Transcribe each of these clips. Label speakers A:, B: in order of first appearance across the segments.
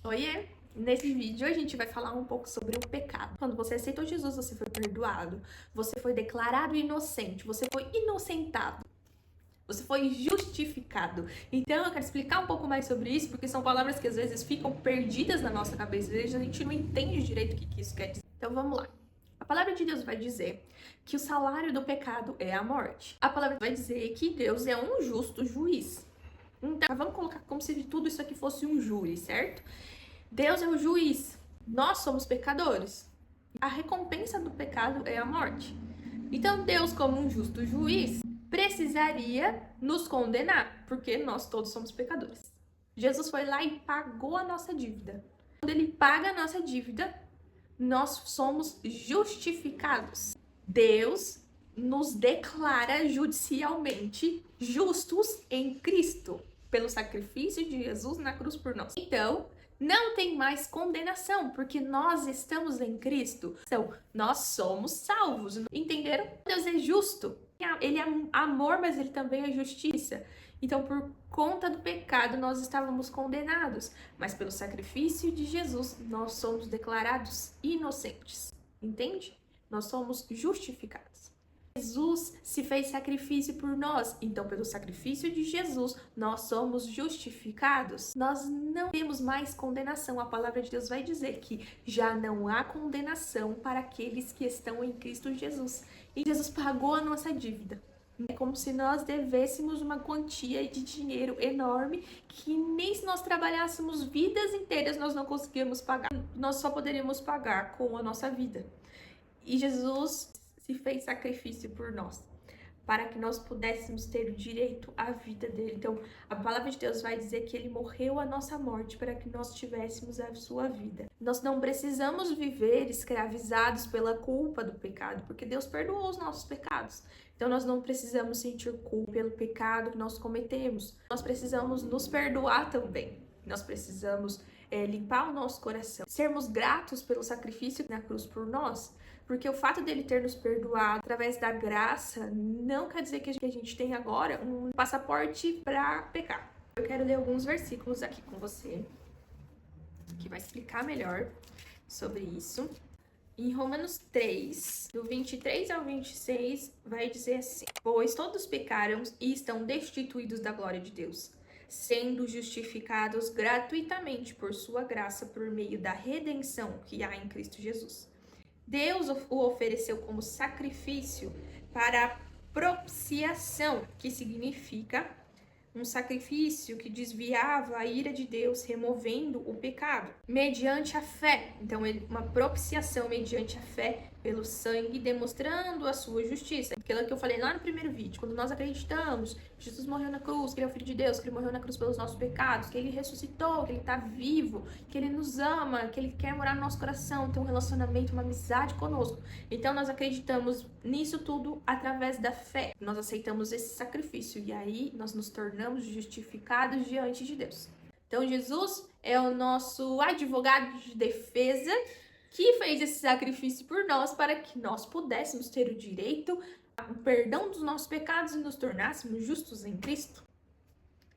A: Oiê! Nesse vídeo a gente vai falar um pouco sobre o pecado. Quando você aceitou Jesus, você foi perdoado, você foi declarado inocente, você foi inocentado, você foi justificado. Então eu quero explicar um pouco mais sobre isso, porque são palavras que às vezes ficam perdidas na nossa cabeça, às vezes a gente não entende direito o que isso quer dizer. Então vamos lá. A palavra de Deus vai dizer que o salário do pecado é a morte. A palavra vai dizer que Deus é um justo juiz. Então, vamos colocar como se tudo isso aqui fosse um júri, certo? Deus é o juiz, nós somos pecadores. A recompensa do pecado é a morte. Então, Deus, como um justo juiz, precisaria nos condenar, porque nós todos somos pecadores. Jesus foi lá e pagou a nossa dívida. Quando ele paga a nossa dívida, nós somos justificados. Deus nos declara judicialmente justos em Cristo, pelo sacrifício de Jesus na cruz por nós. Então, não tem mais condenação, porque nós estamos em Cristo. Então, nós somos salvos. Entenderam? Deus é justo. Ele é amor, mas ele também é justiça. Então, por conta do pecado, nós estávamos condenados. Mas pelo sacrifício de Jesus, nós somos declarados inocentes. Entende? Nós somos justificados. Jesus se fez sacrifício por nós, então pelo sacrifício de Jesus nós somos justificados. Nós não temos mais condenação. A palavra de Deus vai dizer que já não há condenação para aqueles que estão em Cristo Jesus. E Jesus pagou a nossa dívida. É como se nós devêssemos uma quantia de dinheiro enorme que nem se nós trabalhássemos vidas inteiras nós não conseguíamos pagar. Nós só poderíamos pagar com a nossa vida. E Jesus se fez sacrifício por nós, para que nós pudéssemos ter o direito à vida dele. Então, a palavra de Deus vai dizer que ele morreu a nossa morte para que nós tivéssemos a sua vida. Nós não precisamos viver escravizados pela culpa do pecado, porque Deus perdoou os nossos pecados. Então, nós não precisamos sentir culpa pelo pecado que nós cometemos. Nós precisamos nos perdoar também. Nós precisamos limpar o nosso coração, sermos gratos pelo sacrifício na cruz por nós, porque o fato dele ter nos perdoado através da graça não quer dizer que a gente tem agora um passaporte para pecar. Eu quero ler alguns versículos aqui com você, que vai explicar melhor sobre isso. Em Romanos 3, do 23 ao 26, vai dizer assim: pois todos pecaram e estão destituídos da glória de Deus, sendo justificados gratuitamente por sua graça por meio da redenção que há em Cristo Jesus. Deus o ofereceu como sacrifício para a propiciação, que significa um sacrifício que desviava a ira de Deus, removendo o pecado, mediante a fé. Então, uma propiciação mediante a fé pelo sangue, demonstrando a sua justiça. Aquilo que eu falei lá no primeiro vídeo, quando nós acreditamos que Jesus morreu na cruz, que ele é o Filho de Deus, que ele morreu na cruz pelos nossos pecados, que ele ressuscitou, que ele está vivo, que ele nos ama, que ele quer morar no nosso coração, ter um relacionamento, uma amizade conosco. Então, nós acreditamos nisso tudo através da fé. Nós aceitamos esse sacrifício e aí nós nos tornamos justificados diante de Deus. Então, Jesus é o nosso advogado de defesa que fez esse sacrifício por nós para que nós pudéssemos ter o direito ao perdão dos nossos pecados e nos tornássemos justos em Cristo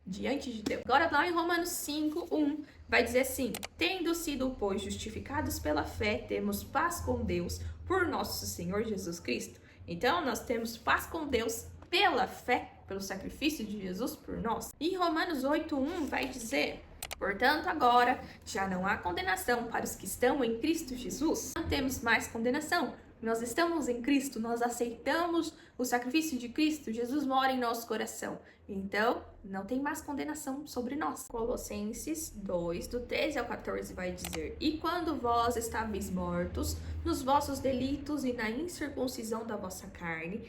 A: diante de Deus. Agora lá em Romanos 5:1 vai dizer assim: tendo sido, pois, justificados pela fé, temos paz com Deus por nosso Senhor Jesus Cristo. Então nós temos paz com Deus pela fé, pelo sacrifício de Jesus por nós. E em Romanos 8:1 vai dizer: portanto, agora já não há condenação para os que estão em Cristo Jesus. Não temos mais condenação. Nós estamos em Cristo, nós aceitamos o sacrifício de Cristo, Jesus mora em nosso coração. Então, não tem mais condenação sobre nós. Colossenses 2, do 13 ao 14 vai dizer: e quando vós estáveis mortos nos vossos delitos e na incircuncisão da vossa carne,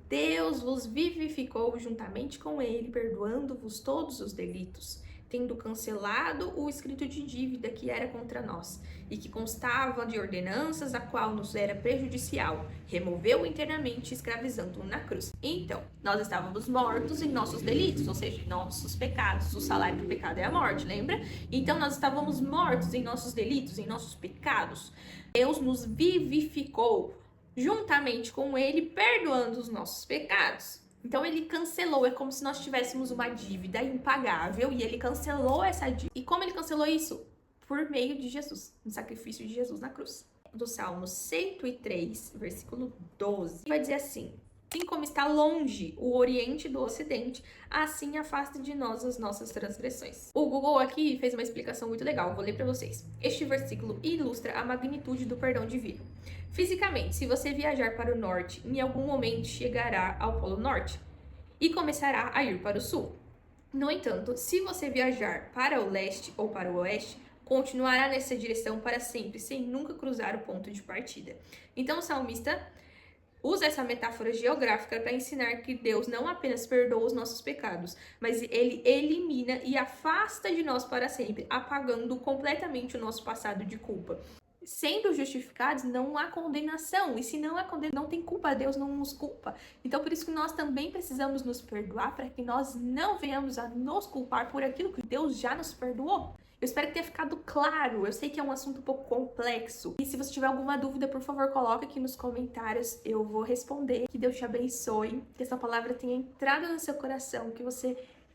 A: Deus vos vivificou juntamente com ele, perdoando-vos todos os delitos, tendo cancelado o escrito de dívida que era contra nós, e que constava de ordenanças, a qual nos era prejudicial, removeu inteiramente, escravizando-o na cruz. Então, nós estávamos mortos em nossos delitos, ou seja, em nossos pecados. O salário do pecado é a morte, lembra? Então, nós estávamos mortos em nossos delitos, em nossos pecados. Deus nos vivificou juntamente com ele, perdoando os nossos pecados. Então ele cancelou, é como se nós tivéssemos uma dívida impagável e ele cancelou essa dívida. E como ele cancelou isso? por meio de Jesus, no sacrifício de Jesus na cruz. Do Salmo 103, versículo 12, vai dizer assim: assim como está longe o Oriente do Ocidente, assim afasta de nós as nossas transgressões. O Google aqui fez uma explicação muito legal, vou ler para vocês. Este versículo ilustra a magnitude do perdão divino. Fisicamente, se você viajar para o norte, em algum momento chegará ao Polo Norte e começará a ir para o sul. No entanto, se você viajar para o leste ou para o oeste, continuará nessa direção para sempre, sem nunca cruzar o ponto de partida. Então, o salmista usa essa metáfora geográfica para ensinar que Deus não apenas perdoa os nossos pecados, mas ele elimina e afasta de nós para sempre, apagando completamente o nosso passado de culpa. Sendo justificados, não há condenação. E se não há condenação, não tem culpa, Deus não nos culpa. Então, por isso que nós também precisamos nos perdoar, para que nós não venhamos a nos culpar por aquilo que Deus já nos perdoou. Eu espero que tenha ficado claro. Eu sei que é um assunto um pouco complexo. E se você tiver alguma dúvida, por favor, coloque aqui nos comentários. Eu vou responder. Que Deus te abençoe. Que essa palavra tenha entrado no seu coração. Que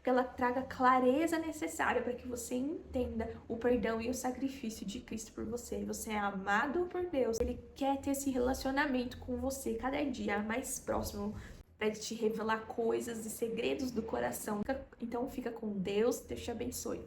A: ela traga clareza necessária para que você entenda o perdão e o sacrifício de Cristo por você. Você é amado por Deus. Ele quer ter esse relacionamento com você cada dia mais próximo, para te revelar coisas e segredos do coração. Então fica com Deus. Deus te abençoe.